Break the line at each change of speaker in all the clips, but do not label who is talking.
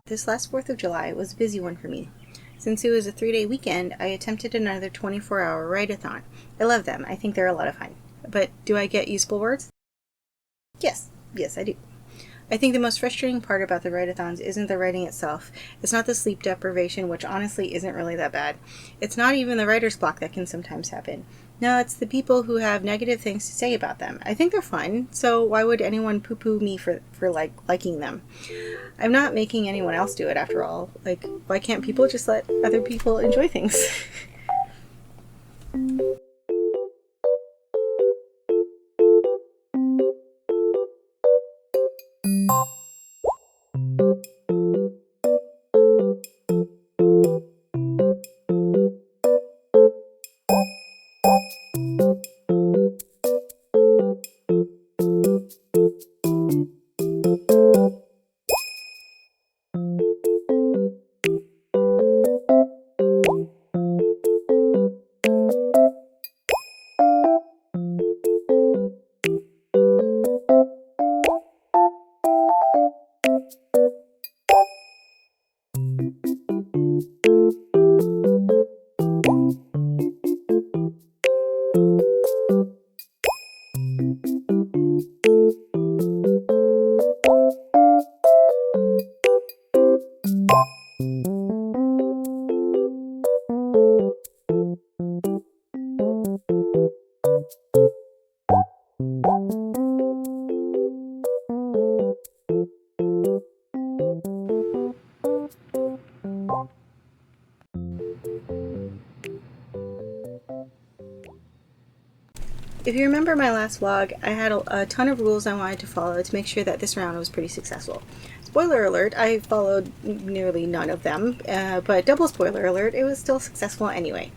This last 4th of July was a busy one for me. Since it was a 3-day weekend, I attempted another 24-hour write-a-thon. I love them. I think they're a lot of fun. But do I get useful words? Yes, I do. I think the most frustrating part about the write-a-thons isn't the writing itself. It's not the sleep deprivation, which honestly isn't really that bad. It's not even the writer's block that can sometimes happen. No, it's the people who have negative things to say about them. I think they're fun, so why would anyone poo-poo me for liking them? I'm not making anyone else do it after all. Why can't people just let other people enjoy things? If you remember my last vlog, I had a ton of rules I wanted to follow to make sure that this round was pretty successful. Spoiler alert, I followed nearly none of them, but double spoiler alert, it was still successful anyway.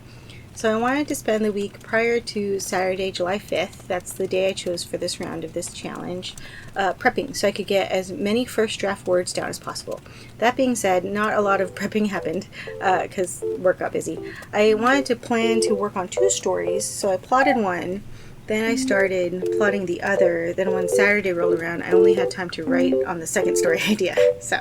So I wanted to spend the week prior to Saturday, July 5th, that's the day I chose for this round of this challenge, prepping so I could get as many first draft words down as possible. That being said, not a lot of prepping happened because work got busy. I wanted to plan to work on 2 stories, so I plotted one. Then I started plotting the other. Then when Saturday rolled around, I only had time to write on the second story idea. So.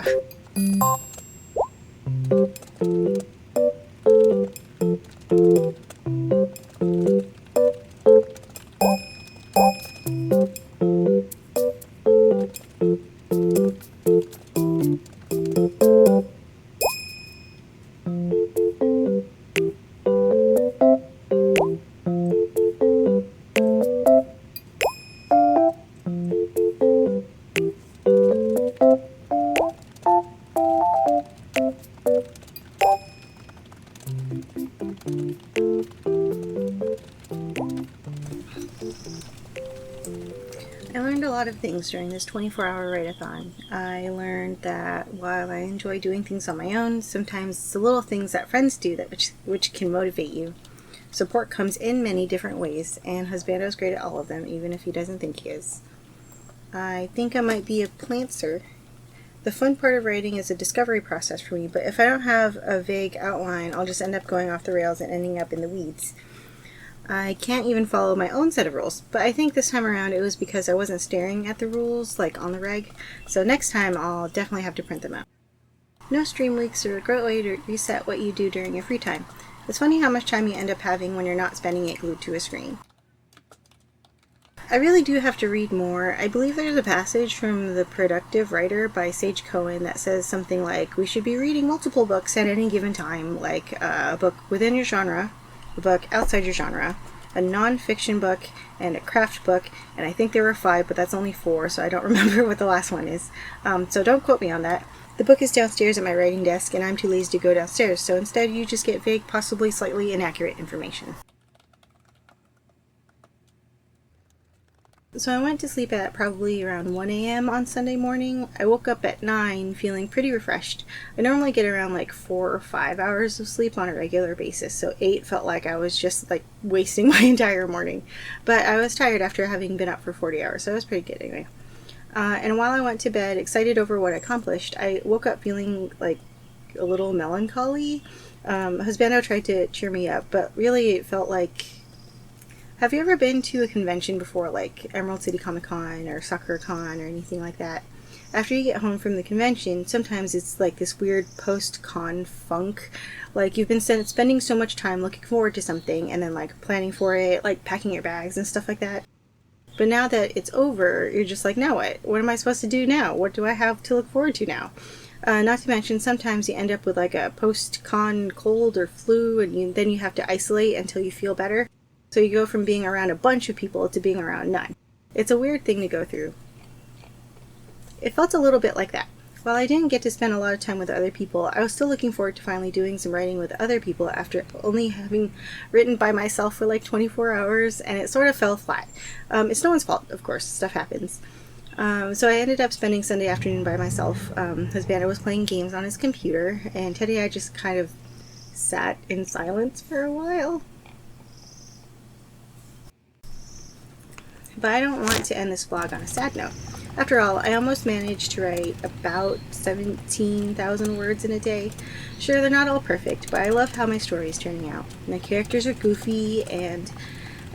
I learned a lot of things during this 24-hour write-a-thon. I learned that while I enjoy doing things on my own, sometimes it's the little things that friends do which can motivate you. Support comes in many different ways, and Husbando's great at all of them, even if he doesn't think he is. I think I might be a plantser. The fun part of writing is a discovery process for me, but if I don't have a vague outline, I'll just end up going off the rails and ending up in the weeds. I can't even follow my own set of rules, but I think this time around it was because I wasn't staring at the rules, like on the reg, so next time I'll definitely have to print them out. No stream weeks are a great way to reset what you do during your free time. It's funny how much time you end up having when you're not spending it glued to a screen. I really do have to read more. I believe there's a passage from The Productive Writer by Sage Cohen that says something like, we should be reading multiple books at any given time, like a book within your genre, a book outside your genre, a non-fiction book, and a craft book, and I think there were 5, but that's only 4, so I don't remember what the last one is. So don't quote me on that. The book is downstairs at my writing desk, and I'm too lazy to go downstairs, so instead you just get vague, possibly slightly inaccurate information. So I went to sleep at probably around 1 a.m. on Sunday morning. I woke up at 9 feeling pretty refreshed. I normally get around like 4 or 5 hours of sleep on a regular basis, so 8 felt like I was just like wasting my entire morning. But I was tired after having been up for 40 hours, so it was pretty good anyway. And while I went to bed excited over what I accomplished, I woke up feeling like a little melancholy. Husbando tried to cheer me up, but really it felt like... Have you ever been to a convention before, like Emerald City Comic Con or Sakura Con or anything like that? After you get home from the convention, sometimes it's like this weird post-con funk. Like you've been spending so much time looking forward to something and then like planning for it, like packing your bags and stuff like that. But now that it's over, you're just like, now what? What am I supposed to do now? What do I have to look forward to now? Not to mention, sometimes you end up with like a post-con cold or flu, and then you have to isolate until you feel better. So you go from being around a bunch of people to being around none. It's a weird thing to go through. It felt a little bit like that. While I didn't get to spend a lot of time with other people, I was still looking forward to finally doing some writing with other people after only having written by myself for like 24 hours, and it sort of fell flat. It's no one's fault, of course, stuff happens. So I ended up spending Sunday afternoon by myself. Husbando was playing games on his computer, and Teddy and I just kind of sat in silence for a while. But I don't want to end this vlog on a sad note. After all, I almost managed to write about 17,000 words in a day. Sure, they're not all perfect, but I love how my story is turning out. My characters are goofy, and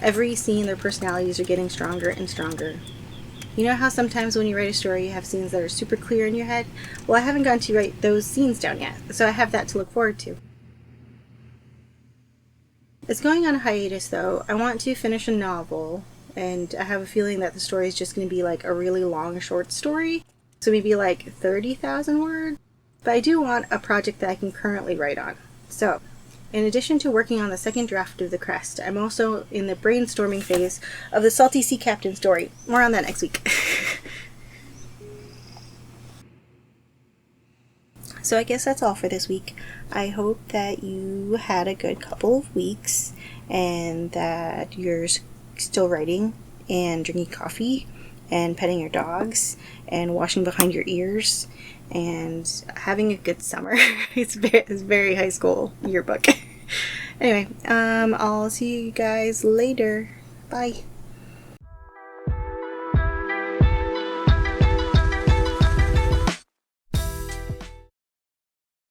every scene their personalities are getting stronger and stronger. You know how sometimes when you write a story you have scenes that are super clear in your head? Well, I haven't gotten to write those scenes down yet, so I have that to look forward to. It's going on a hiatus though. I want to finish a novel, and I have a feeling that the story is just going to be like a really long short story, so maybe like 30,000 words. But I do want a project that I can currently write on. So, in addition to working on the second draft of the Crest, I'm also in the brainstorming phase of the Salty Sea Captain story. More on that next week. So I guess that's all for this week. I hope that you had a good couple of weeks and that you're still writing and drinking coffee and petting your dogs and washing behind your ears and having a good summer. It's very high school yearbook. Anyway, I'll see you guys later. Bye.